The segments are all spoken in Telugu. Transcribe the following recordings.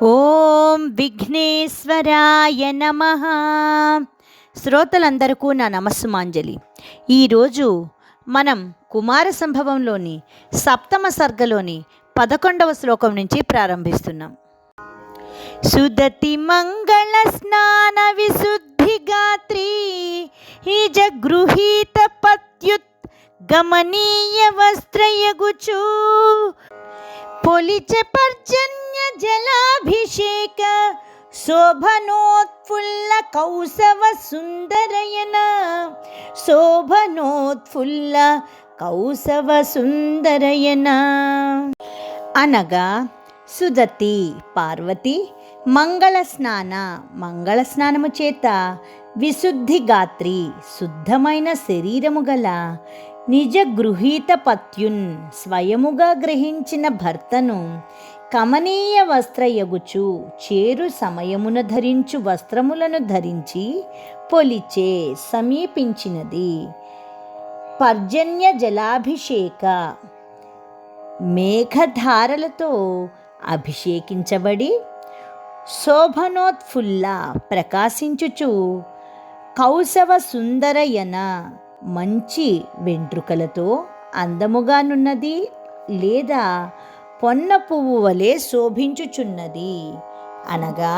ఓం విఘ్నేశ్వరాయ నమః. శ్రోతలందరికీ నా నమస్సుమాంజలి. ఈరోజు మనం కుమార సంభవంలోని సప్తమ సర్గలోని 11వ శ్లోకం నుంచి ప్రారంభిస్తున్నాం. సుదతి మంగళ స్నాన విశుద్ధి గాత్రీ హిజ గృహీత పత్యుత్ గమనీయ వస్త్రయగుచు పొలిచ పర్జన్య జలాభిషేక శోభనోత్ఫుల్ల కౌసవ సుందరయన శోభనోత్ఫుల్ల కౌసవ సుందరయన అనగా సుదతి పార్వతి మంగళ స్నానము చేత విశుద్ధి గాత్రి శుద్ధమైన శరీరము గల నిజ గృహీత పత్యున్ స్వయముగా గ్రహించిన భర్తను కమనీయ వస్త్రయగుచు చేరు సమయమున ధరించు వస్త్రములను ధరించి పొలిచే సమీపించినది. పర్జన్య జలాభిషేక మేఘధారలతో అభిషేకించబడి శోభనోత్ఫుల్ల ప్రకాశించుచు కౌసవ సుందరయన మంచి వెంట్రుకలతో అందముగానున్నది లేదా పొన్న పువ్వు వలె శోభించుచున్నది. అనగా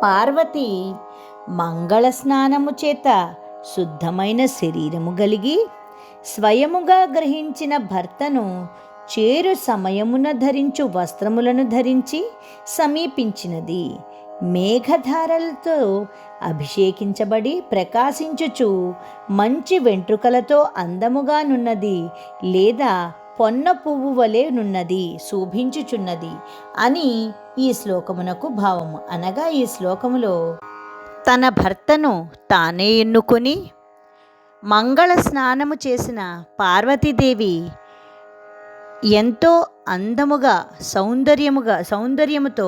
పార్వతి మంగళ స్నానము చేత శుద్ధమైన శరీరము కలిగి స్వయముగా గ్రహించిన భర్తను చేరు సమయమున ధరించు వస్త్రములను ధరించి సమీపించినది. మేఘధారలతో అభిషేకించబడి ప్రకాశించుచు మంచి వెంట్రుకలతో అందముగానున్నది లేదా పొన్న పువ్వు వలె నున్నది శోభించుచున్నది అని ఈ శ్లోకమునకు భావము. అనగా ఈ శ్లోకములో తన భర్తను తానే ఎన్నుకొని మంగళ స్నానము చేసిన పార్వతీదేవి ఎంతో అందముగా సౌందర్యముతో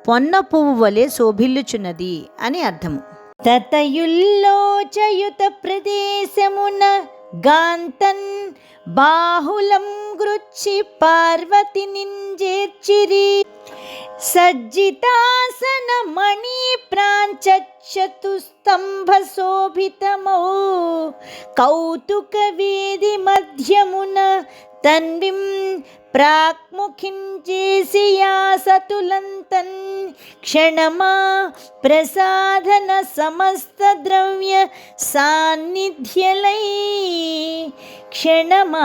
పొన్న పువ్వు వలె శోభిల్లుచున్నది అని అర్థము. తతయుల్లోచయుత ప్రదేశమున గాంతన్ బాహులం గృచ్చి పార్వతి నింజేర్చిరి సజ్జితాసన మణి ప్రాంచతుస్తంభ శోభితమౌ కౌతుక వేది మధ్యమున తన్విం ప్రాక్ముఖించేసియా సతులంతన్ క్షణమా ప్రసాధన సమస్త ద్రవ్య సాన్నిధ్యలై క్షణమా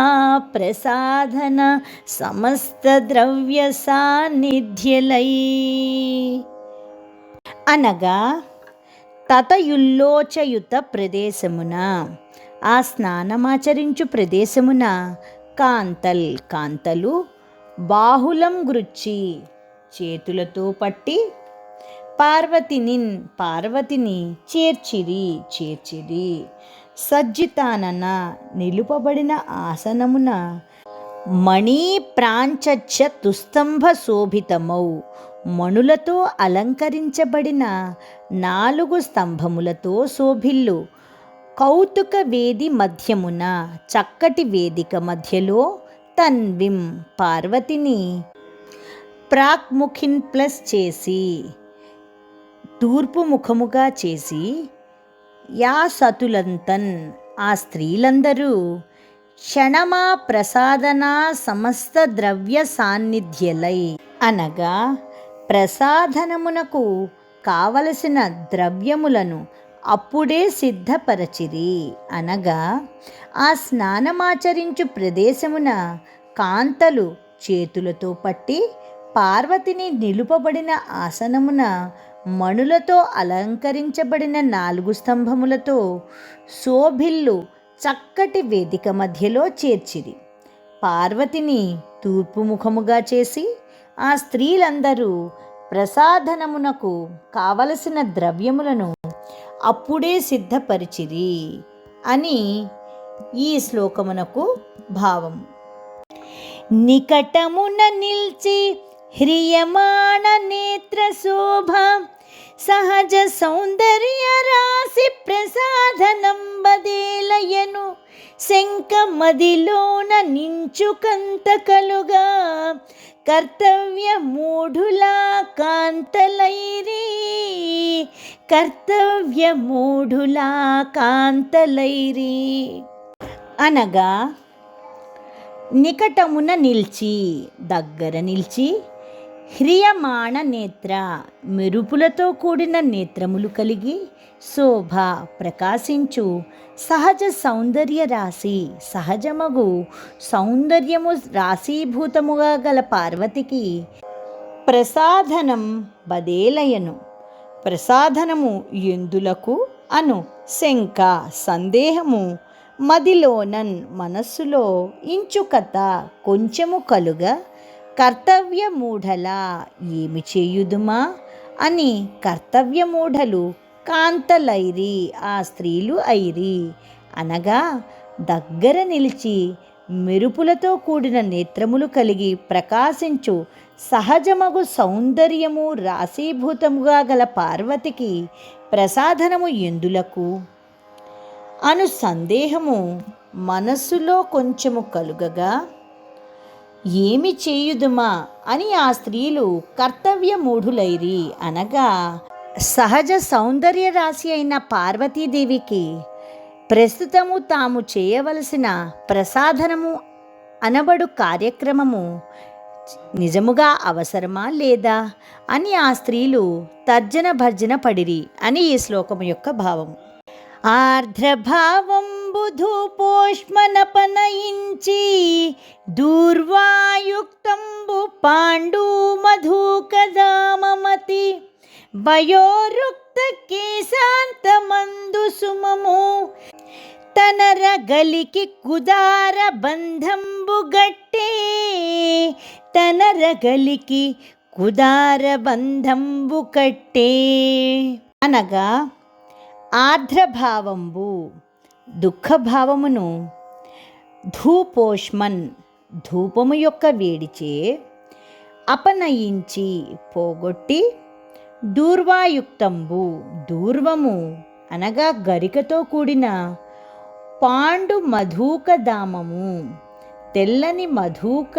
ప్రసాధన సమస్త ద్రవ్య సాన్నిధ్యలై అనగా తతయుల్లోచయుత ప్రదేశమున ఆ స్నానమాచరించు ప్రదేశమున కాంతలు బాహులం గృచ్చి చేతులతో పట్టి పార్వతిని చేర్చిరి సజ్జితానన నిలుపబడిన ఆసనమున మణి ప్రాంచ తుస్తంభ శోభితమౌ మణులతో అలంకరించబడిన 4 స్తంభములతో శోభిల్లు కౌతుక వేది మధ్యమున చక్కటి వేదిక మధ్యలో తన్విం పార్వతిని ప్రాక్ముఖిన్ ప్లస్ చేసి తూర్పు ముఖముగా చేసి యా సతులంతన్ ఆ స్త్రీలందరూ క్షణమా ప్రసాదనా సమస్త ద్రవ్య సాన్నిధ్యలై అనగా ప్రసాదనమునకు కావలసిన ద్రవ్యములను అప్పుడే సిద్ధపరచిరి. అనగా ఆ స్నానమాచరించు ప్రదేశమున కాంతలు చేతులతో పట్టి పార్వతిని నిలుపబడిన ఆసనమున మణులతో అలంకరించబడిన 4 స్తంభములతో శోభిల్లు చక్కటి వేదిక మధ్యలో చేర్చిరి. పార్వతిని తూర్పు ముఖముగా చేసి ఆ స్త్రీలందరూ ప్రసాదనమునకు కావలసిన ద్రవ్యములను అప్పుడే సిద్ధపరిచిరి అని ఈ శ్లోకమునకు భావం. నికటమున నిల్చి హ్రియమాణ నేత్ర శోభ సహజ సౌందర్య రాశి ప్రసాదనం బదేలయను శంఖ మదిలోన నించుకంత కలుగా కర్తవ్య మూఢులా కాంతలైరి, కర్తవ్య మూఢులా కాంతలైరి అనగా నికటమున నిలిచి, దగ్గర నిలిచి, హ్రియమాణ నేత్ర, మెరుపులతో కూడిన నేత్రములు కలిగి, శోభ, ప్రకాశించు, సహజ సౌందర్య రాశి, సహజమగు సౌందర్యము రాశీభూతముగా గల పార్వతికి ప్రసాధనం బదేలయను. ప్రసాధనము ఎందులకు అను శంక, సందేహము మదిలోనన్, మనస్సులో ఇంచుకత కొంచెము కలుగా, కర్తవ్యమూఢలా, ఏమి చేయుదుమా అని కర్తవ్యమూఢలు కాంతలైరి, ఆ స్త్రీలు ఐరి అనగా దగ్గర నిలిచి, మెరుపులతో కూడిన నేత్రములు కలిగి, ప్రకాశించు సహజమగు సౌందర్యము రాశీభూతముగా గల పార్వతికి ప్రసాధనము ఎందులకు అను సందేహము మనస్సులో కొంచెము కలుగగా, ఏమి చేయుదుమా అని ఆ స్త్రీలు కర్తవ్యమూఢులైరి అనగా సహజ సౌందర్య రాశి అయిన పార్వతీదేవికి ప్రస్తుతము తాము చేయవలసిన ప్రసాధనము అనబడు కార్యక్రమము నిజముగా అవసరమా లేదా అని ఆ స్త్రీలు తర్జన భర్జన పడిరి అని ఈ శ్లోకము యొక్క భావము. ఆర్ద్రభావంబు ధూపోష్మనపనయించి, దూర్వాయుక్తంబు పాండు మధుకదామమతి, వయోరుక్త కేశాంతమందు సుమము, తనరగలికి కుదార బంధంబు గట్టే, తనరగలికి కుదార బంధంబు కట్టే అనగా ఆర్ద్రభావంబు దుఃఖభావమును, ధూపోష్మన్ ధూపము యొక్క వేడిచే, అపనయించి పోగొట్టి, దూర్వాయుక్తంబు దూర్వము అనగా గరికతో కూడిన, పాండు మధుక దామము తెల్లని మధుక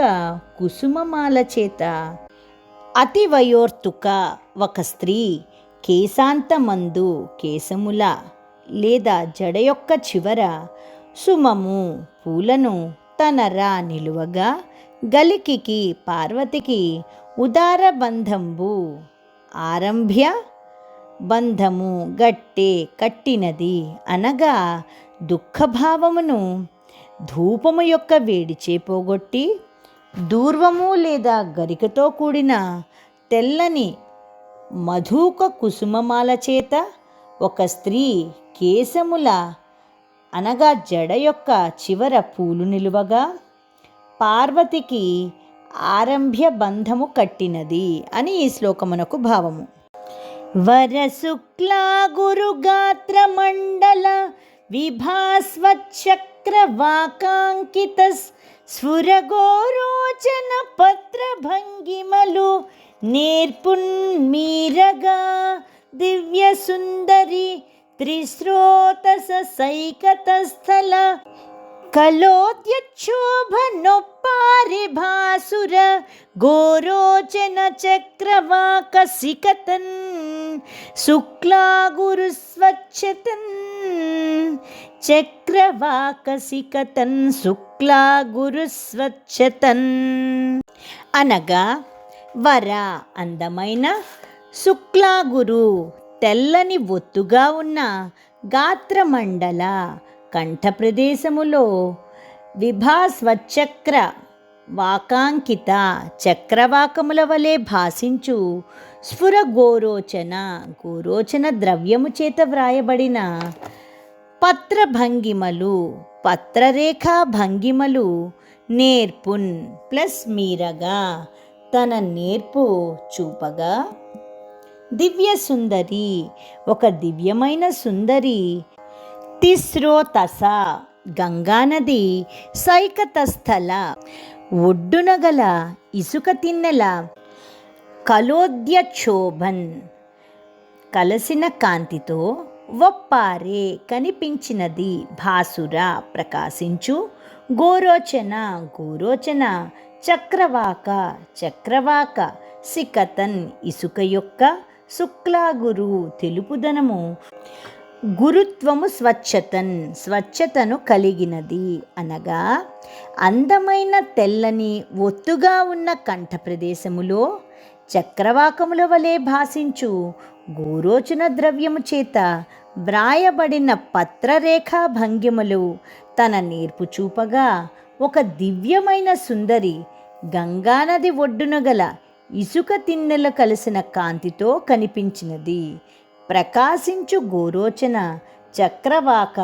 కుసుమమాల చేత, అతి వయోర్తుక ఒక స్త్రీ, కేశాంతమందు కేశముల లేదా జడ యొక్క చివర, సుమము పూలను తనరా నిలువగా, గలికికి పార్వతికి, ఉదార బంధంబు ఆరంభ్య బంధము గట్టే కట్టినది అనగా దుఃఖభావమును ధూపము యొక్క వేడిచే పోగొట్టి, దూర్వము లేదా గరికతో కూడిన తెల్లని మధుక కుసుమమాల చేత ఒక స్త్రీ కేశముల అనగా జడ యొక్క చివర పూలు నిలువగా, పార్వతికి ఆరంభ్య బంధము కట్టినది అని ఈ శ్లోకమునకు భావము. వరశుక్లా గురుగాత్ర మండల విభాస్వచక్ర వాకాంకిత స్ఫురగోరోచన పత్ర భంగిమలు నేర్పున్మీరగా, దివ్య సుందరి త్రిశ్రోతస సైకతస్థల, కలోద్యక్షోభనొప్పారి భాసుర గోరోచన చక్రవాకసికతన్, శుక్లా గురు స్వచ్ఛతన్, చక్రవాకసికతన్ శుక్లా గురు స్వచ్ఛతన్ అనగా వర అందమైన, శుక్లా గురు తెల్లని ఒత్తుగా ఉన్న, గాత్రమండల కంఠ ప్రదేశములో, విభాస్వచక్ర వాకాంకిత చక్రవాకముల వలె భాసించు, స్ఫుర గోరోచన గోరోచన ద్రవ్యము చేత వ్రాయబడిన, పత్ర భంగిమలు పత్రరేఖా భంగిమలు, నేర్పున్ ప్లస్ మీరగా తన నేర్పు చూపగా, దివ్య సుందరి ఒక దివ్యమైన సుందరి, తిస్రోతస గంగానది, సైకతస్థల ఒడ్డున గల ఇసుక తిన్నెల, కలోద్యక్షోభన్ కలసిన కాంతితో, ఒప్పారే కనిపించినది, భాసుర ప్రకాశించు, గోరోచన గోరోచన చక్రవాక చక్రవాక, సికతన్ ఇసుక యొక్క, శుక్లాగురు తెలుపుదనము, గురుత్వము స్వచ్ఛతన్ స్వచ్ఛతను కలిగినది అనగా అందమైన తెల్లని ఒత్తుగా ఉన్న కంఠ ప్రదేశములో చక్రవాకముల వలె భాషించు గోరోచన ద్రవ్యము చేత వ్రాయబడిన పత్రరేఖా భంగిమలు తన నేర్పు చూపగా ఒక దివ్యమైన సుందరి గంగానది ఒడ్డున గల ఇసుక తిన్నెలు కలిసిన కాంతితో కనిపించినది. ప్రకాశించు గోరోచన చక్రవాక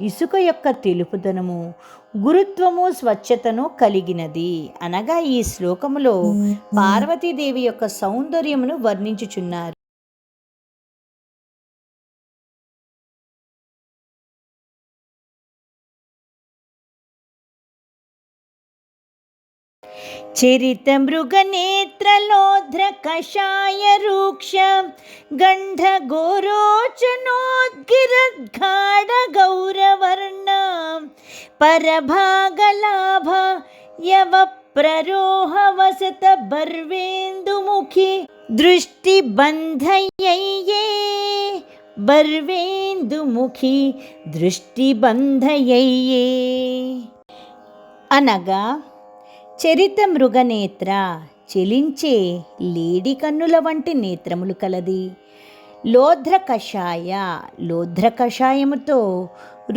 ఇసుక యొక్క తెలుపుదనము, గురుత్వము స్వచ్ఛతను కలిగినది అనగా ఈ శ్లోకములో పార్వతీదేవి యొక్క సౌందర్యమును వర్ణించుచున్నారు. చరిత మృగనేత్రలోధ్ర కషాయ రూక్ష గంధ గోరోచనోద్గిరద్ఘాఢ గౌరవర్ణ పరభాగలాభ యవ ప్రరోహ వసత బర్వేందుముఖి దృష్టి బంధయయ్యే బర్వేందుముఖి దృష్టి బంధయయ్యే అనగా చరిత మృగనేత్ర చెలించే లేడి కన్నుల వంటి నేత్రములు కలది. లోధ్ర కషాయ లోధ్ర కషాయముతో,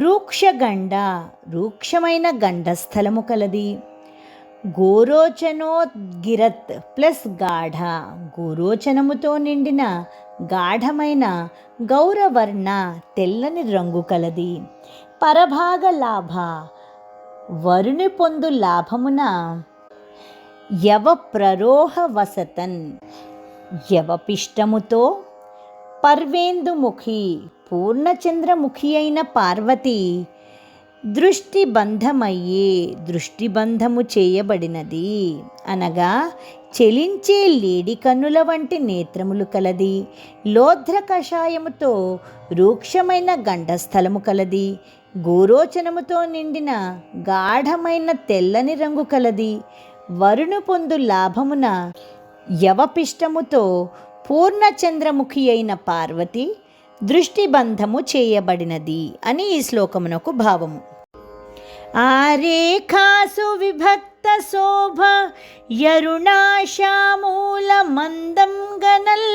రూక్షగండ రూక్షమైన గండస్థలము కలది. గోరోచనోద్గిరత్ ప్లస్ గాఢ గోరోచనముతో నిండిన గాఢమైన గౌరవర్ణ తెల్లని రంగు కలది. పరభాగ లాభ వరుని పొందు లాభమున, యవ ప్రరోహ వసతన్ యవపిష్టముతో, పర్వేందుముఖి పూర్ణచంద్రముఖి అయిన పార్వతి దృష్టిబంధమయ్యే దృష్టిబంధము చేయబడినది అనగా చెలించే లేడి కన్నుల వంటి నేత్రములు కలది. లోధ్ర కషాయముతో రూక్షమైన గండస్థలము కలది. గోరోచనముతో నిండిన గాఢమైన తెల్లని రంగు కలది. వరుణు పొందు లాభమున యవపిష్టముతో పూర్ణచంద్రముఖి అయిన పార్వతి దృష్టిబంధము చేయబడినది అని ఈ శ్లోకమునకు భావము. ఆరేఖాసు విభక్త శోభ యరుణాశామూల మందం గనల్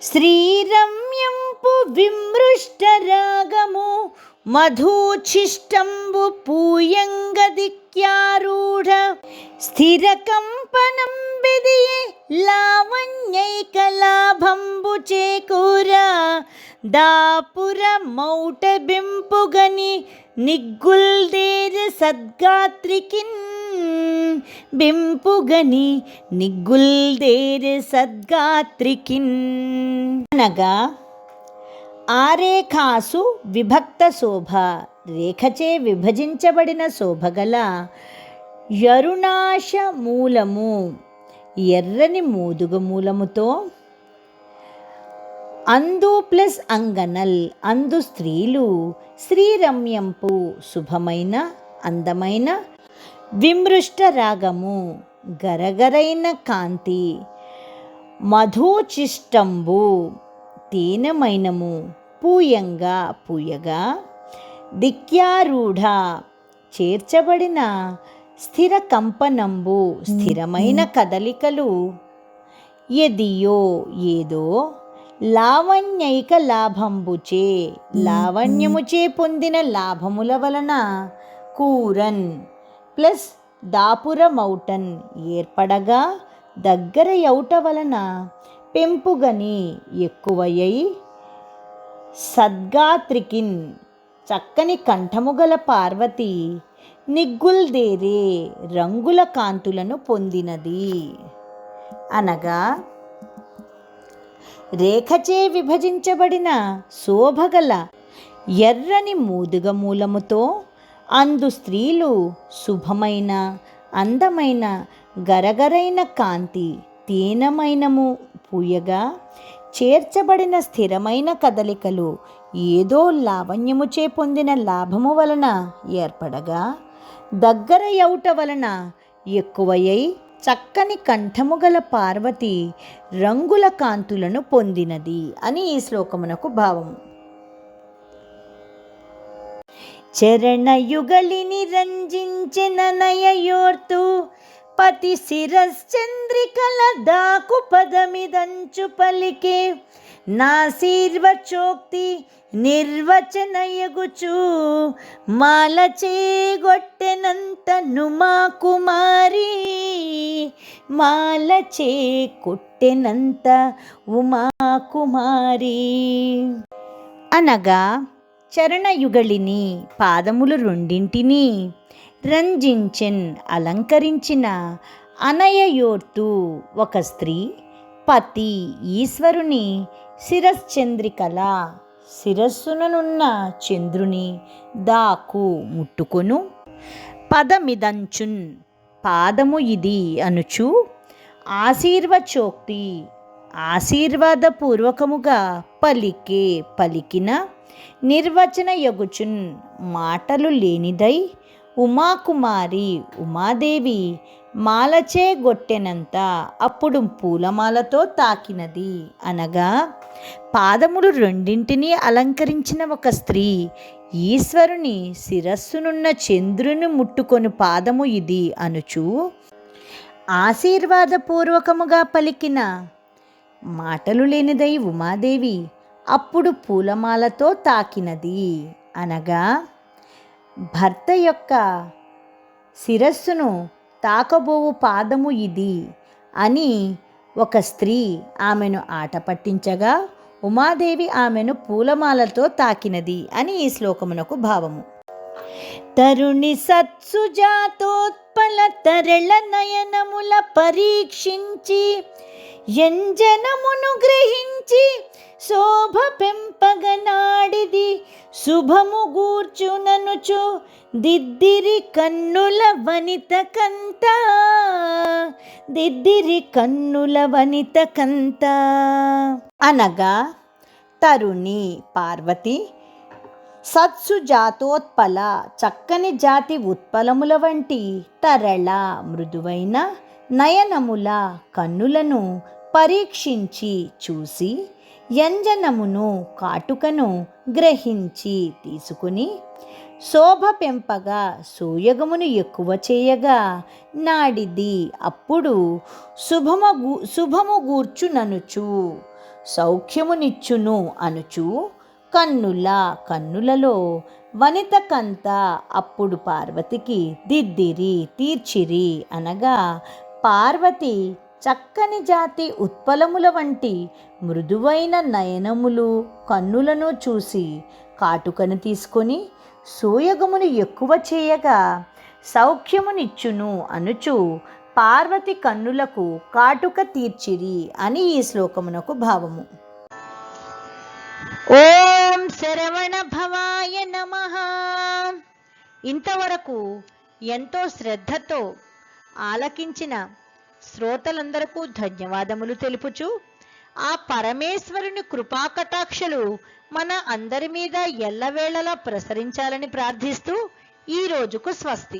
శ్రీరమ్యంపు విమృష్ట రాగము మధుచిష్టంబు పూయంగదిక్యారూఢ స్థిర కంపనం బెదియే లావణ్యైకలాభంబు చేకూర దాపుర మౌట బింపుగని నిగ్గుల్దేర సద్గాత్రికిన్ బింపుగని నిగ్గుల్దేర సద్గాత్రికిన్ అనగా ఆరేఖాసు విభక్త శోభ రేఖచే విభజించబడిన శోభగల యరుణాశ మూలము ఎర్రని మోదుగ మూలముతో, అందు ప్లస్ అంగనల్ అందు స్త్రీలు, శ్రీరమ్యంపు శుభమైన అందమైన, విమృష్ట రాగము గరగరైన కాంతి, మధుచిష్టంబు తేనమైనము, పూయంగా పూయగా, దిక్యారూఢ చేర్చబడిన, స్థిర కంపనంబు స్థిరమైన కదలికలు, ఎదియో ఏదో, లావణ్యైక లాభంబుచే లావణ్యముచే పొందిన లాభముల వలన, కూరన్ ప్లస్ దాపురమౌటన్ ఏర్పడగా దగ్గర యౌట వలన, పెంపుగని ఎక్కువయ్యి, సద్గాత్రికిన్ చక్కని కంఠముగల పార్వతి నిగ్గుల్దేరే రంగుల కాంతులను పొందినది అనగా రేఖచే విభజించబడిన శోభగల ఎర్రని మూదుగ మూలముతో, అందు స్త్రీలు శుభమైన అందమైన గరగరైన కాంతి తేనమైనము పూయగా, చేర్చబడిన స్థిరమైన కదలికలు ఏదో లావణ్యముచే పొందిన లాభము వలన ఏర్పడగా, దగ్గర యౌట వలన ఎక్కువయ్యై చక్కని కంఠము గల పార్వతి రంగుల కాంతులను పొందినది అని ఈ శ్లోకమునకు భావము. చరణయుగళిని రంజించిన నయయోర్తు పతి శిరశ్చంద్రికల దాకు పదమిదంచు పలికే నాశీర్వచోక్తి నిర్వచనయగుచు మాలచే గొట్టెనంత నుమా కుమారి మాలచే కొట్టెనంత ఉమా కుమారి అనగా చరణయుగళిని పాదములు రెండింటినీ రంజించెన్ అలంకరించిన అనయయోర్తు ఒక స్త్రీ పతి ఈశ్వరుని శిరశ్చంద్రికల శిరస్సుననున్న చంద్రుని దాకు ముట్టుకొను పదమిదంచున్ పాదము ఇది అనుచు ఆశీర్వచోక్తి ఆశీర్వాదపూర్వకముగా పలికిన నిర్వచన యగుచున్ మాటలు లేనిదై ఉమాకుమారి ఉమాదేవి మాలచే గొట్టెనంత అప్పుడు పూలమాలతో తాకినది అనగా పాదములు రెండింటినీ అలంకరించిన ఒక స్త్రీ ఈశ్వరుని శిరస్సునున్న చంద్రుని ముట్టుకొని పాదము ఇది అనుచు ఆశీర్వాదపూర్వకముగా పలికిన మాటలు లేనిదై ఉమాదేవి అప్పుడు పూలమాలతో తాకినది అనగా భర్త యొక్క శిరస్సును తాకబోవు పాదము ఇది అని ఒక స్త్రీ ఆమెను ఆట పట్టించగా ఉమాదేవి ఆమెను పూలమాలతో తాకినది అని ఈ శ్లోకమునకు భావము. తరుణి సత్సుజాతోత్పల తరళ నయనముల పరీక్షించి యంజనమును గ్రహించి శోభ పెంపగనాడిది శుభము గూర్చుననుచు దిద్దిరి కన్నుల వనిత కంత దిద్దిరి కన్నుల వనిత కంత అనగా తరుణి పార్వతి సత్సు జాతోత్పల చక్కని జాతి ఉత్పలముల వంటి తరళ మృదువైన నయనముల కన్నులను పరీక్షించి చూసి యంజనమును కాటుకను గ్రహించి తీసుకుని శోభ పెంపగా సోయగమును ఎక్కువ చేయగా నాడిది అప్పుడు శుభము గూర్చుననుచు సౌఖ్యమునిచ్చును అనుచు కన్నులలో వనిత కంత అప్పుడు పార్వతికి దిద్దిరి తీర్చిరి అనగా పార్వతి చక్కని జాతి ఉత్పలముల వంటి మృదువైన నయనములు కన్నులను చూసి కాటుకను తీసుకొని సోయగమును ఎక్కువ చేయగా సౌఖ్యమునిచ్చును అనుచు పార్వతి కన్నులకు కాటుక తీర్చిరి అని ఈ శ్లోకమునకు భావము. ఓం శరవణ భవాయ నమః. ఇంతవరకు ఎంతో శ్రద్ధతో ఆలకించిన శ్రోతలందరకు ధన్యవాదములు తెలుపుచు ఆ పరమేశ్వరుని కృపాకటాక్షలు మన అందరి మీద ఎల్లవేళలా ప్రసరించాలని ప్రార్థిస్తూ ఈ రోజుకు స్వస్తి.